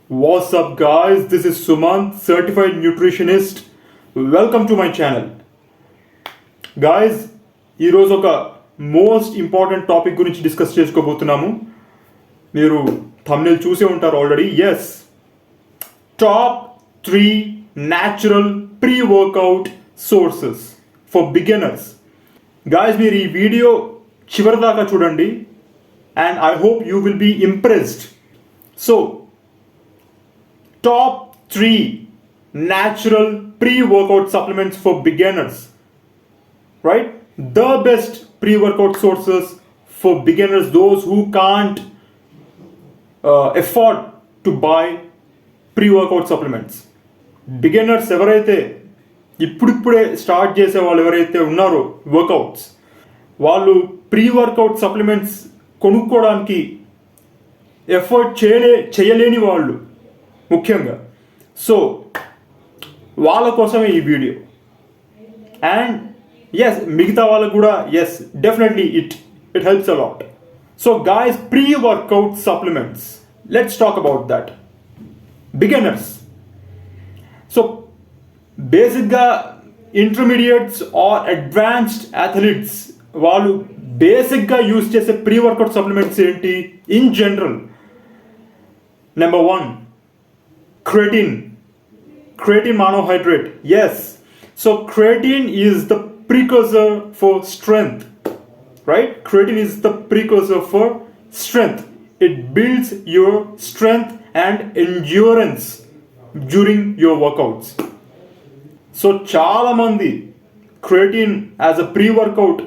What's up, guys? This is Sumant, certified nutritionist. Welcome to my channel. Guys, ఈరోజు ఒక most important topic గురించి discuss చేసుకోబోతున్నాము. మీరు thumbnail చూసే ఉంటారు already. Yes, top 3 natural pre workout sources for beginners. Guys, మీరు ఈ video చివరి దాకా చూడండి and I hope you will be impressed. So top 3 natural pre-workout supplements for beginners, right? The best pre-workout sources for beginners, those who can't afford to buy pre-workout supplements. Beginners ఎవరైతే ఇప్పుడిప్పుడే start చేసే వాళ్ళు ఎవరైతే ఉన్నారో workouts, వాళ్ళు pre-workout supplements కొనుక్కోవడానికి effort చేయలేని వాళ్ళు ముఖ్యంగా. సో వాళ్ళ కోసమే ఈ వీడియో. అండ్ ఎస్, మిగతా వాళ్ళకు కూడా yes, definitely it helps a lot. So guys, pre workout supplements, let's talk about that. Beginners, so బేసిక్గా ఇంటర్మీడియట్స్ ఆర్ అడ్వాన్స్డ్ అథ్లీట్స్ వాళ్ళు బేసిక్గా యూజ్ చేసే ప్రీ వర్కౌట్ సప్లిమెంట్స్ ఏంటి in general? Number 1, creatine monohydrate. Yes, so creatine is the precursor for strength, right? Creatine is the precursor for strength. It builds your strength and endurance during your workouts. So చాలా మంది creatine as a pre-workout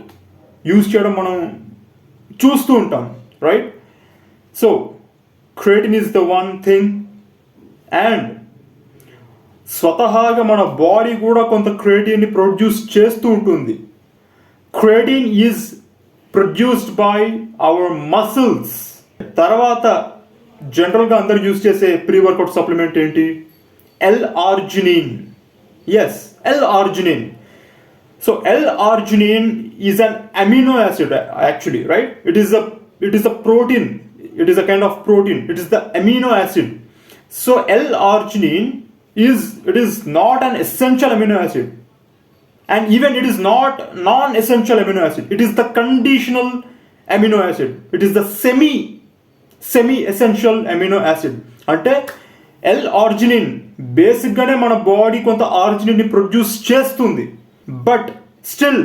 use చేయడం మనం చూస్తూ ఉంటాం, right? So creatine is the one thing. And స్వతహాగా మన body కూడా కొంత క్రియేటిన్ని ప్రొడ్యూస్ చేస్తూ ఉంటుంది. Creatine is produced by our muscles. తర్వాత జనరల్గా అందరు యూజ్ చేసే ప్రీ వర్కౌట్ సప్లిమెంట్ ఏంటి? L-arginine. Yes, L-arginine. So L-arginine is an amino acid actually, right? It is a protein. It is a kind of protein. It is the amino acid. So L-arginine is not an essential amino acid, and even it is not non-essential amino acid. It is the conditional amino acid. It is the semi-essential amino acid. అంటే L-arginine బేసిక్గానే మన body కొంత ఆర్జినిన్ని produce చేస్తుంది, but still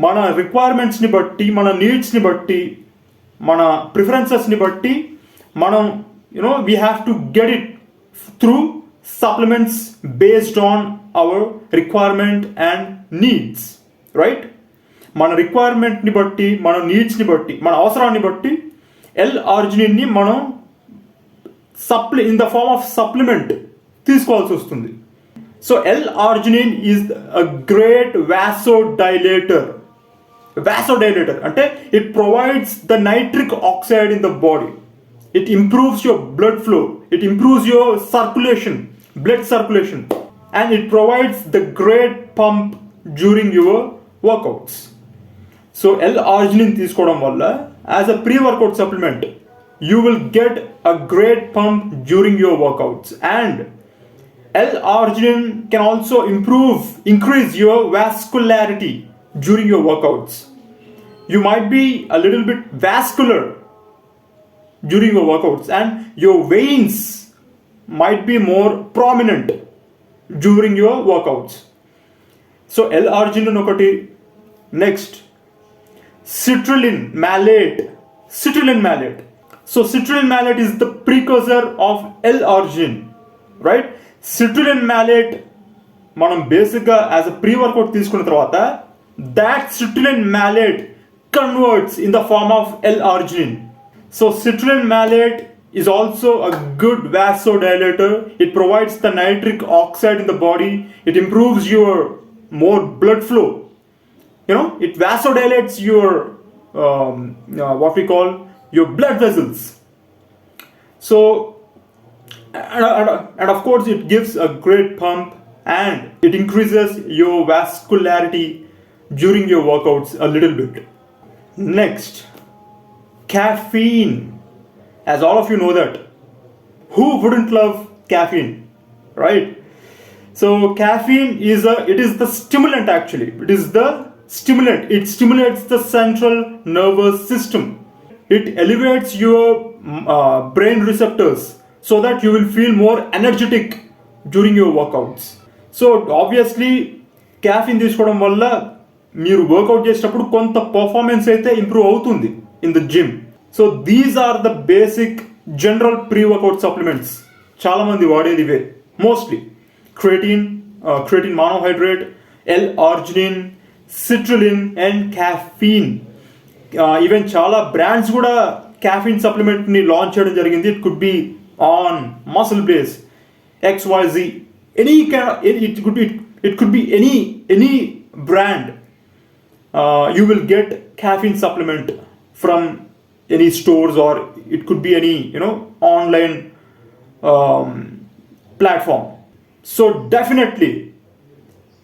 మన రిక్వైర్మెంట్స్ని బట్టి, మన నీడ్స్ని బట్టి, మన ప్రిఫరెన్సెస్ని బట్టి మనం we have to get it through supplements based on our requirement and needs, right? మన రిక్వైర్మెంట్ని బట్టి, మన నీడ్స్ని బట్టి, మన అవసరాన్ని బట్టి L-arginine మనం in the form of supplement తీసుకోవాల్సి వస్తుంది. So L-arginine is a great vasodilator అంటే it provides the nitric oxide in the body. It improves your blood flow, it improves your blood circulation, and it provides the great pump during your workouts. So L-arginine తీసుకోవడం వల్ల as a pre-workout supplement you will get a great pump during your workouts, and L-arginine can also increase your vascularity during your workouts. You might be a little bit vascular during your workouts, and your veins might be more prominent during your workouts. So L-arginine ఒకటి. Next, citrulline malate. So citrulline malate is the precursor of L-arginine, right? Citrulline malate మనం బేసిక్గా as a pre workout తీసుకున్న తర్వాత that citrulline malate converts in the form of L-arginine. So citrulline malate is also a good vasodilator. It provides the nitric oxide in the body. It improves your more blood flow. It vasodilates your what we call your blood vessels. So and of course it gives a great pump, and it increases your vascularity during your workouts a little bit. Next, caffeine. As all of you know that Who wouldn't love caffeine, right? So caffeine is the stimulant actually. It is the stimulant. It stimulates the central nervous system. It elevates your brain receptors so that you will feel more energetic during your workouts. So obviously caffeine తీసుకోవడం వల్ల మీరు work out చేసేటప్పుడు కొంత performance అయితే improve అవుతుంది in the gym. So these are the basic general pre workout supplements. చాలా మంది వాడేది ఇవే mostly. Creatine monohydrate, L-arginine, citrulline and caffeine. Even చాలా బ్రాండ్స్ కూడా క్యాఫీన్ సప్లిమెంట్ని లాంచ్ చేయడం జరిగింది. It could be on, muscle base, XYZ, any kind of, it could be any brand. You will get caffeine supplement from any stores, or it could be any online platform. So definitely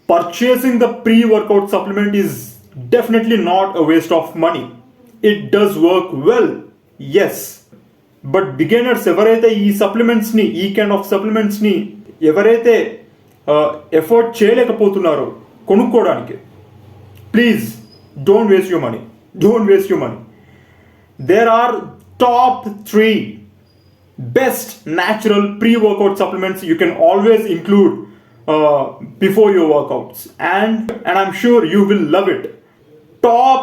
purchasing the pre-workout supplement is definitely not a waste of money. It does work well, yes. But beginners ఎవరైతే ఈ సప్లిమెంట్స్ని, ఈ kind of సప్లిమెంట్స్ని ఎవరైతే effort చేయలేకపోతున్నారో కొనుక్కోవడానికి, please don't waste your money. Don't waste your money. There are top 3 best natural pre-workout supplements you can always include before your workouts, and I'm sure you will love it. Top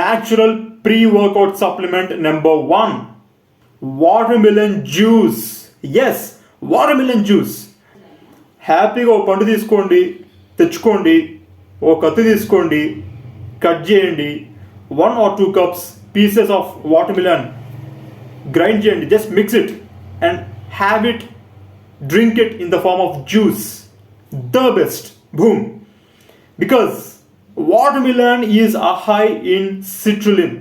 natural pre-workout supplement number 1, watermelon juice. Yes, watermelon juice. హ్యాపీగా ఒక పండు తీసుకోండి, తెచ్చుకోండి, ఒక కత్తి తీసుకోండి, cut చేయండి, 1 or 2 cups pieces of watermelon grind చేయండి, just mix it and have it, drink it in the form of juice. The best. Boom. Because watermelon is a high in citrulline.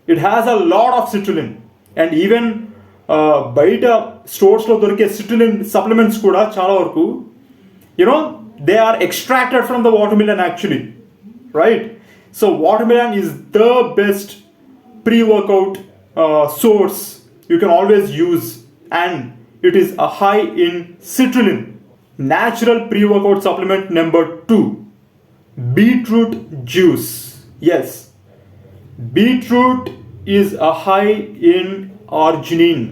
It has a lot of citrulline. And even బయట స్టోర్స్లో దొరికే citrulline supplements కూడా చాలా వరకు they are extracted from the watermelon actually, right? So watermelon is the best pre-workout source you can always use, and it is a high in citrulline. Natural pre-workout supplement number 2, beetroot juice. Yes, beetroot is a high in arginine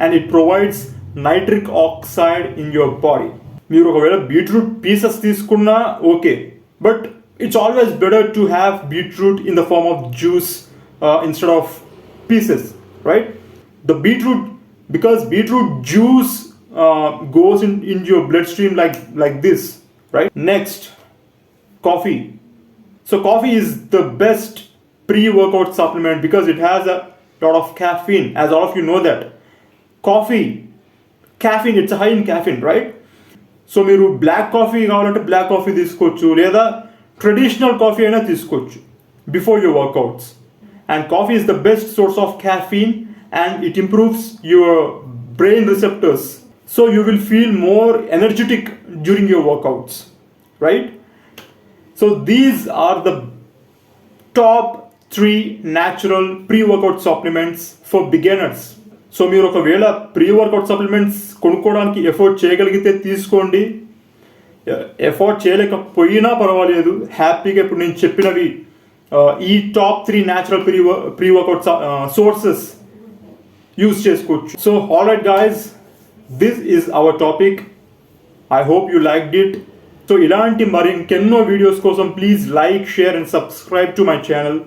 and it provides nitric oxide in your body. మీరు ఒకవేళ beetroot pieces తీసుకున్నా okay, but it's always better to have beetroot in the form of juice instead of pieces, right? The beetroot, because beetroot juice goes in your bloodstream like this, right? Next, coffee. So coffee is the best pre-workout supplement because it has a lot of caffeine, as all of you know that. Caffeine, it's high in caffeine, right? So మీరు black coffee కావాలంటే black coffee తీసుకోవచ్చు, లేదా traditional coffee అయినా తీసుకోవచ్చు before your workouts. And coffee is the best source of caffeine and it improves your brain receptors, so you will feel more energetic during your workouts, right? So these are the top 3 natural pre-workout supplements for beginners. So మీరు ఒకవేళ pre workout supplements కొనుక్కోవడానికి effort చేయగలిగితే తీసుకోండి, effort చేయలేకపోయినా పర్వాలేదు, హ్యాపీగా ఇప్పుడు నేను చెప్పినవి ఈ top 3 natural pre workout sources use చేసుకోవచ్చు. So alright guys, this is our topic. I hope you liked it. So ఇలాంటి మరి ఇంకెన్నో వీడియోస్ కోసం please like, share and subscribe to my channel.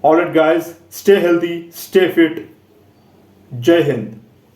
Alright guys, stay healthy, stay fit. Jai Hind.